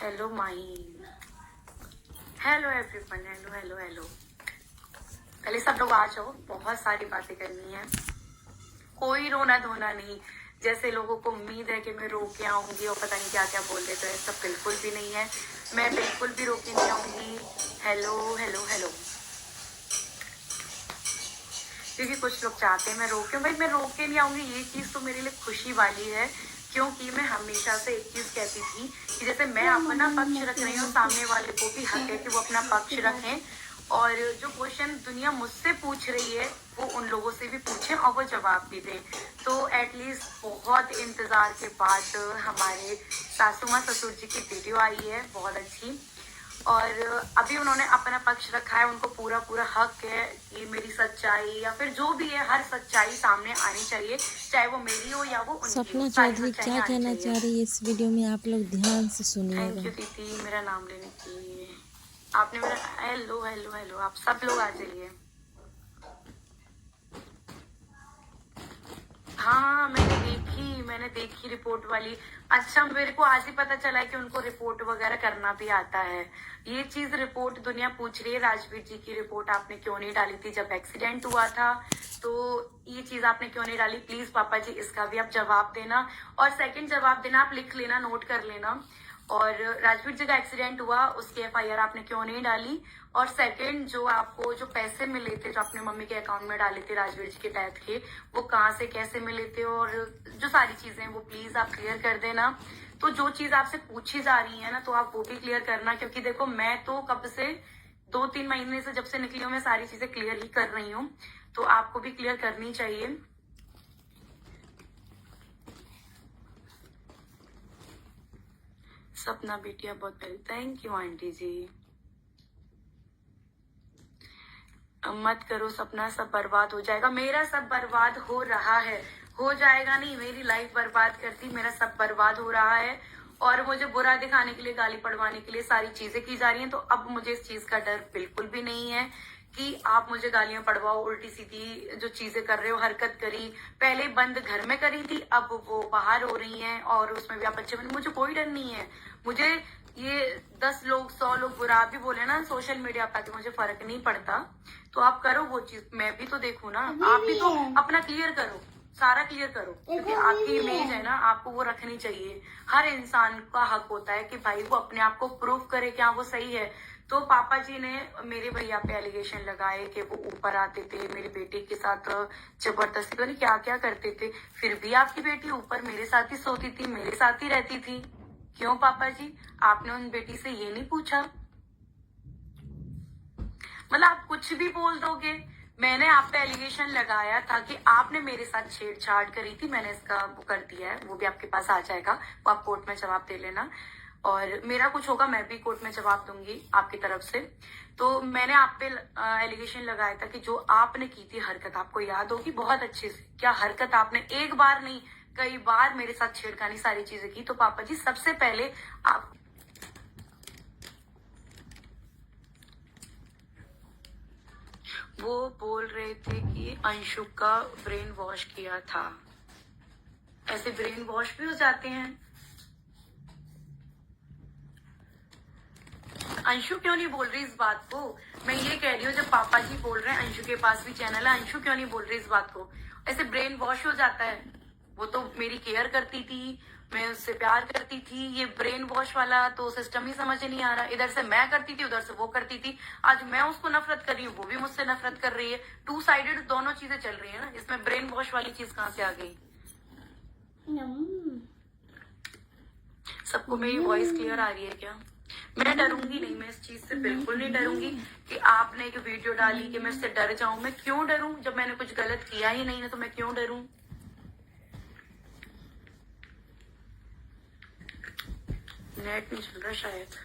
Hello Mahi, hello everyone, hello hello hello. पहले सब लोग आ जाओ, बहुत सारी बातें करनी है। कोई रोना धोना नहीं। जैसे लोगों को उम्मीद है कि मैं रो के आऊंगी और पता नहीं क्या क्या बोल देते हैं, सब बिल्कुल भी नहीं है। मैं बिल्कुल भी रो के नहीं आऊंगी। Hello hello hello. क्योंकि कुछ लोग चाहते हैं मैं रो के, भाई मैं रो के नहीं आऊंगी। ये चीज तो मेरे लिए खुशी वाली है, क्योंकि मैं हमेशा से एक चीज कहती थी कि जैसे मैं अपना पक्ष रख रही हूँ, सामने वाले को भी हक है कि वो अपना पक्ष रखें। और जो क्वेश्चन दुनिया मुझसे पूछ रही है वो उन लोगों से भी पूछे और वो जवाब भी दे। तो एटलीस्ट बहुत इंतजार के बाद हमारे सासू माँ ससुर जी की वीडियो आई है, बहुत अच्छी। और अभी उन्होंने अपना पक्ष रखा है, उनको पूरा पूरा हक है कि मेरी सच्चाई या फिर जो भी है, हर सच्चाई सामने आनी चाहिए, चाहे वो मेरी हो या वो उनकी सपना हो, सारी चौधरी सच्चाई क्या आनी कहना चाह चाहिए। रही है इस वीडियो में, आप लोग ध्यान से थैंक सुनिएगा। यू दीदी मेरा नाम लेने के लिए। आपने मेरा हेलो हेलो हेलो, आप सब लोग आ जाइए। हाँ मैंने देखी रिपोर्ट वाली। अच्छा, मेरे को आज ही पता चला है कि उनको रिपोर्ट वगैरह करना भी आता है। ये चीज रिपोर्ट दुनिया पूछ रही है, राजवीर जी की रिपोर्ट आपने क्यों नहीं डाली थी जब एक्सीडेंट हुआ था? तो ये चीज आपने क्यों नहीं डाली? प्लीज पापा जी इसका भी आप जवाब देना। और सेकंड जवाब देना, आप लिख लेना, नोट कर लेना। और राजवीर जी का एक्सीडेंट हुआ, उसकी एफआईआर आपने क्यों नहीं डाली? और सेकंड, जो आपको जो पैसे मिले थे जो अपने मम्मी के अकाउंट में डाले थे राजवीर जी के डेथ के, वो कहाँ से कैसे मिले थे? और जो सारी चीजें हैं वो प्लीज आप क्लियर कर देना। तो जो चीज आपसे पूछी जा रही है ना, तो आप वो भी क्लियर करना। क्योंकि देखो, मैं तो कब से 2-3 महीने से जब से निकली हूँ, मैं सारी चीजें क्लियर ही कर रही हूँ, तो आपको भी क्लियर करनी चाहिए। सपना बेटिया बहुत पहले, थैंक यू आंटी जी। मत करो सपना, सब बर्बाद हो जाएगा। मेरा सब बर्बाद हो रहा है, हो जाएगा नहीं। मेरी लाइफ बर्बाद करती, मेरा सब बर्बाद हो रहा है। और मुझे बुरा दिखाने के लिए, गाली पड़वाने के लिए सारी चीजें की जा रही हैं। तो अब मुझे इस चीज का डर बिल्कुल भी नहीं है कि आप मुझे गालियां पड़वाओ, उल्टी सीधी जो चीजें कर रहे हो, हरकत करी, पहले बंद घर में करी थी, अब वो बाहर हो रही हैं और उसमें भी आप अच्छे बने। मुझे कोई डर नहीं है। मुझे ये 10 लोग 100 लोग बुरा भी बोले ना सोशल मीडिया पर, तो मुझे फर्क नहीं पड़ता। तो आप करो वो चीज, मैं भी तो देखूं ना। आप भी तो अपना क्लियर करो, सारा क्लियर करो, क्योंकि आपकी इमेज है ना, आपको वो रखनी चाहिए। हर इंसान का हक होता है कि भाई वो अपने आप को प्रूव करे क्या वो सही है। तो पापा जी ने मेरे भैया पे एलिगेशन लगाए कि वो ऊपर आते थे मेरी बेटी के साथ, जबरदस्ती पता नहीं क्या क्या करते थे। फिर भी आपकी बेटी ऊपर मेरे साथ ही सोती थी, मेरे साथ ही रहती थी। क्यों पापा जी, आपने उन बेटी से ये नहीं पूछा? मतलब आप कुछ भी बोल दोगे। मैंने आप पे एलिगेशन लगाया था कि आपने मेरे साथ छेड़छाड़ करी थी, मैंने इसका वो कर दिया है, वो भी आपके पास आ जाएगा, वो आप कोर्ट में जवाब दे लेना। और मेरा कुछ होगा मैं भी कोर्ट में जवाब दूंगी आपकी तरफ से। तो मैंने आप पे एलिगेशन लगाया था कि जो आपने की थी हरकत, आपको याद होगी बहुत अच्छे से, क्या हरकत आपने एक बार नहीं कई बार मेरे साथ छेड़खानी सारी चीजें की। तो पापा जी सबसे पहले आप, वो बोल रहे थे कि अंशु का ब्रेन वॉश किया था। ऐसे ब्रेन वॉश भी हो जाते हैं? अंशु क्यों नहीं बोल रही इस बात को? मैं ये कह रही हूँ, जब पापा जी बोल रहे हैं, अंशु के पास भी चैनल है, अंशु क्यों नहीं बोल रही इस बात को? ऐसे ब्रेन वॉश हो जाता है। वो तो मेरी केयर करती थी, मैं उससे प्यार करती थी। ये ब्रेन वॉश वाला तो सिस्टम ही समझ नहीं आ रहा। इधर से मैं करती थी, उधर से वो करती थी। आज मैं उसको नफरत कर रही हूँ, वो भी मुझसे नफरत कर रही है। 2 साइडेड दोनों चीजें चल रही है ना। इसमें ब्रेन वॉश वाली चीज कहाँ से आ गई? सबको मेरी वॉइस क्लियर आ रही है क्या? मैं डरूंगी नहीं, मैं इस चीज से बिल्कुल नहीं डरूंगी कि आपने एक वीडियो डाली कि मैं इससे डर जाऊं। मैं क्यों डरूं जब मैंने कुछ गलत किया ही नहीं है? तो मैं क्यों डरूं? नेट नहीं चल रहा शायद।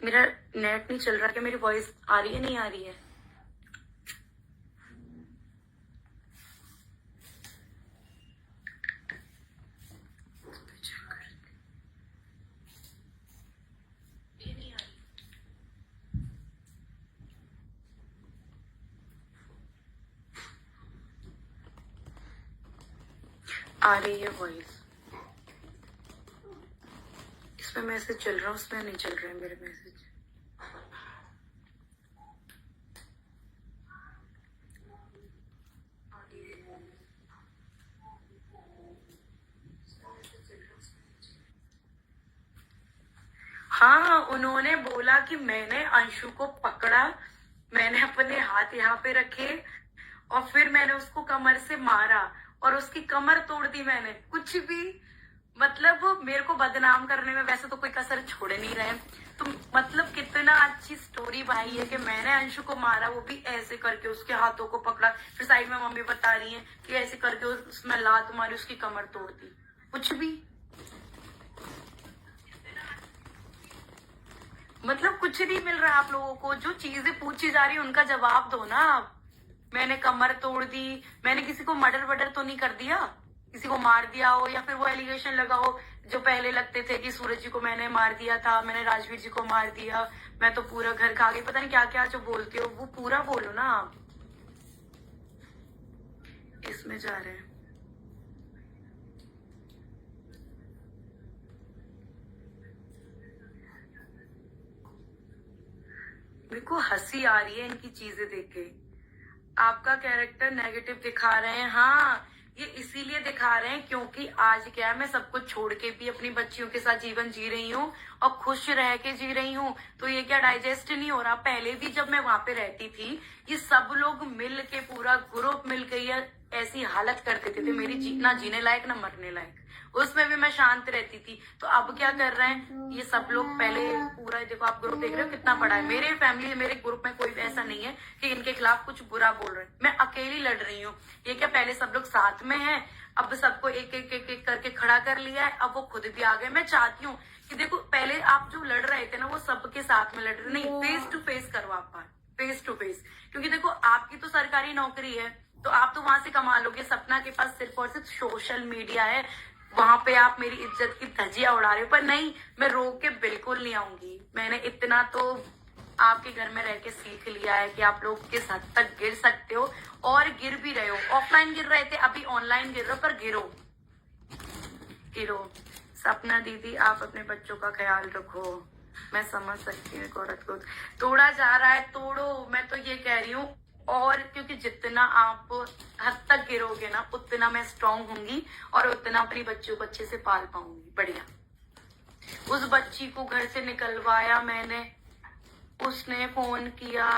मेरा नेट नहीं चल रहा, क्या मेरी वॉइस आ रही है नहीं आ रही है? आ रही है वॉइस, इसमें मैसेज चल रहा है, उसमें नहीं चल रहा है मेरे मैसेज। हाँ, उन्होंने बोला कि मैंने अंशु को पकड़ा, मैंने अपने हाथ यहाँ पे रखे और फिर मैंने उसको कमर से मारा और उसकी कमर तोड़ दी मैंने। कुछ भी मतलब वो मेरे को बदनाम करने में वैसे तो कोई कसर छोड़ नहीं रहे। तो मतलब कितना अच्छी स्टोरी बनाई है कि मैंने अंशु को मारा, वो भी ऐसे करके उसके हाथों को पकड़ा, फिर साइड में मम्मी बता रही है कि ऐसे करके उसमें लात मारी, उसकी कमर तोड़ दी। कुछ भी मतलब कुछ नहीं मिल रहा आप लोगों को। जो चीजें पूछी जा रही है उनका जवाब दो ना आप। मैंने कमर तोड़ दी, मैंने किसी को मर्डर वर्डर तो नहीं कर दिया, किसी को मार दिया हो या फिर वो एलिगेशन लगा हो जो पहले लगते थे कि सूरज जी को मैंने मार दिया था, मैंने राजवीर जी को मार दिया, मैं तो पूरा घर खा गई, पता नहीं क्या क्या जो बोलते हो वो पूरा बोलो ना आप। इसमें जा रहे हैं। मेरे को हंसी आ रही है इनकी चीजें देख के। आपका कैरेक्टर नेगेटिव दिखा रहे हैं, हाँ ये इसीलिए दिखा रहे हैं क्योंकि आज क्या है, मैं सब कुछ छोड़ के भी अपनी बच्चियों के साथ जीवन जी रही हूँ और खुश रह के जी रही हूँ। तो ये क्या डाइजेस्ट नहीं हो रहा? पहले भी जब मैं वहां पे रहती थी, ये सब लोग मिल के, पूरा ग्रुप मिल के ये ऐसी हालत कर देते थे मेरी, ना जीने लायक ना मरने लायक। उसमें भी मैं शांत रहती थी। तो अब क्या कर रहे हैं ये सब लोग? पहले पूरा देखो, आप ग्रुप देख रहे हो कितना बड़ा है। मेरे फैमिली, मेरे ग्रुप में कोई ऐसा नहीं है कि इनके खिलाफ कुछ बुरा बोल रहे हैं। मैं अकेली लड़ रही हूँ। ये क्या, पहले सब लोग साथ में हैं, अब सबको एक एक एक एक करके खड़ा कर लिया है, अब वो खुद भी आ गए। मैं चाहती हूँ कि देखो, पहले आप जो लड़ रहे थे ना, वो सबके साथ में लड़ रहे, नहीं फेस टू फेस करो आप बात, फेस टू फेस। क्योंकि देखो, आपकी तो सरकारी नौकरी है तो आप तो वहां से कमा लोगे। सपना के पास सिर्फ और सिर्फ सोशल मीडिया है, वहां पे आप मेरी इज्जत की धज्जियां उड़ा रहे हो। पर नहीं, मैं रोक के बिल्कुल नहीं आऊंगी। मैंने इतना तो आपके घर में रह के सीख लिया है कि आप लोग किस हद तक गिर सकते हो, और गिर भी रहे हो। ऑफलाइन गिर रहे थे, अभी ऑनलाइन गिर रहे हो, पर गिरो गिरो। सपना दीदी, आप अपने बच्चों का ख्याल रखो। मैं समझ सकती हूँ, औरत को तोड़ा जा रहा है, तोड़ो। मैं तो ये कह रही हूँ, और क्योंकि जितना आप हद तक गिरोगे ना, उतना मैं स्ट्रांग होंगी और उतना अपनी बच्चों को अच्छे से पाल पाऊंगी। बढ़िया। उस बच्ची को घर से निकलवाया मैंने, उसने फोन किया।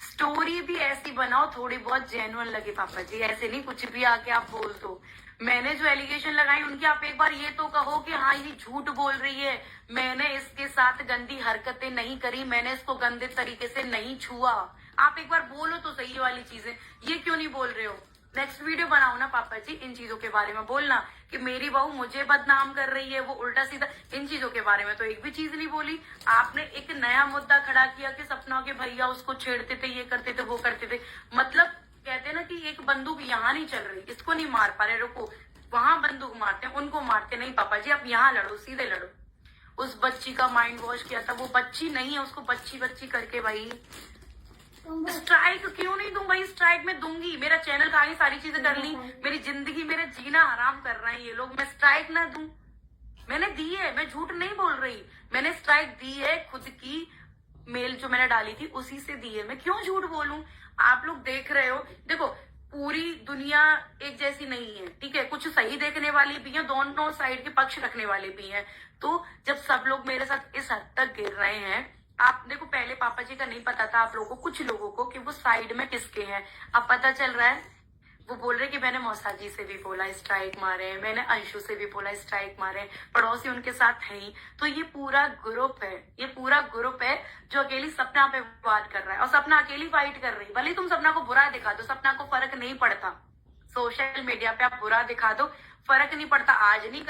स्टोरी भी ऐसी बनाओ थोड़ी बहुत जेन्युइन लगे पापा जी, ऐसे नहीं कुछ भी आके आप बोल दो। मैंने जो एलिगेशन लगाई उनकी, आप एक बार ये तो कहो कि हाँ ये झूठ बोल रही है, मैंने इसके साथ गंदी हरकतें नहीं करी, मैंने इसको गंदे तरीके से नहीं छुआ। आप एक बार बोलो तो सही वाली चीजें, ये क्यों नहीं बोल रहे हो? नेक्स्ट वीडियो बनाओ ना पापा जी, इन चीजों के बारे में बोलना कि मेरी बहू मुझे बदनाम कर रही है, वो उल्टा सीधा। इन चीजों के बारे में तो एक भी चीज नहीं बोली। आपने एक नया मुद्दा खड़ा किया कि सपना के भैया उसको छेड़ते थे, ये करते थे, वो करते थे। मतलब कहते ना कि एक बंदूक यहाँ नहीं चल रही, इसको नहीं मार पा रहे, रुको, वहां बंदूक मारते हैं, उनको मारते नहीं पापा जी। आप यहाँ लड़ो, सीधे लड़ो। उस बच्ची का माइंड वॉश किया था, वो बच्ची नहीं है, उसको बच्ची बच्ची करके भाई स्ट्राइक क्यों नहीं दूं भाई? स्ट्राइक में दूंगी। मेरा चैनल का आगे सारी चीजें कर ली, मेरी जिंदगी, मेरा जीना हराम कर रहे हैं ये लोग। मैं स्ट्राइक ना दूं? मैंने दी है, मैं झूठ नहीं बोल रही। मैंने स्ट्राइक दी है, खुद की मेल जो मैंने डाली थी उसी से दी है। मैं क्यों झूठ बोलूं? आप लोग देख रहे हो, देखो पूरी दुनिया एक जैसी नहीं है, ठीक है? कुछ सही देखने वाली भी है, दोनों साइड के पक्ष रखने वाले भी हैं। तो जब सब लोग मेरे साथ इस हद तक गिर रहे हैं, आप देखो, पहले पापा जी का नहीं पता था आप लोगों को, कुछ लोगों को, कि वो साइड में किसके हैं। अब पता चल रहा है। वो बोल रहे कि मैंने मौसा जी से भी बोला स्ट्राइक मारे, मैंने अंशु से भी बोला स्ट्राइक मारे, पड़ोसी उनके साथ है ही। तो ये पूरा ग्रुप है, ये पूरा ग्रुप है जो अकेली सपना पे बात कर रहा है, और सपना अकेली फाइट कर रही है। भले तुम सपना को बुरा दिखा दो, सपना को फर्क नहीं पड़ता। सोशल मीडिया पे आप बुरा दिखा दो, फर्क नहीं पड़ता। आज नहीं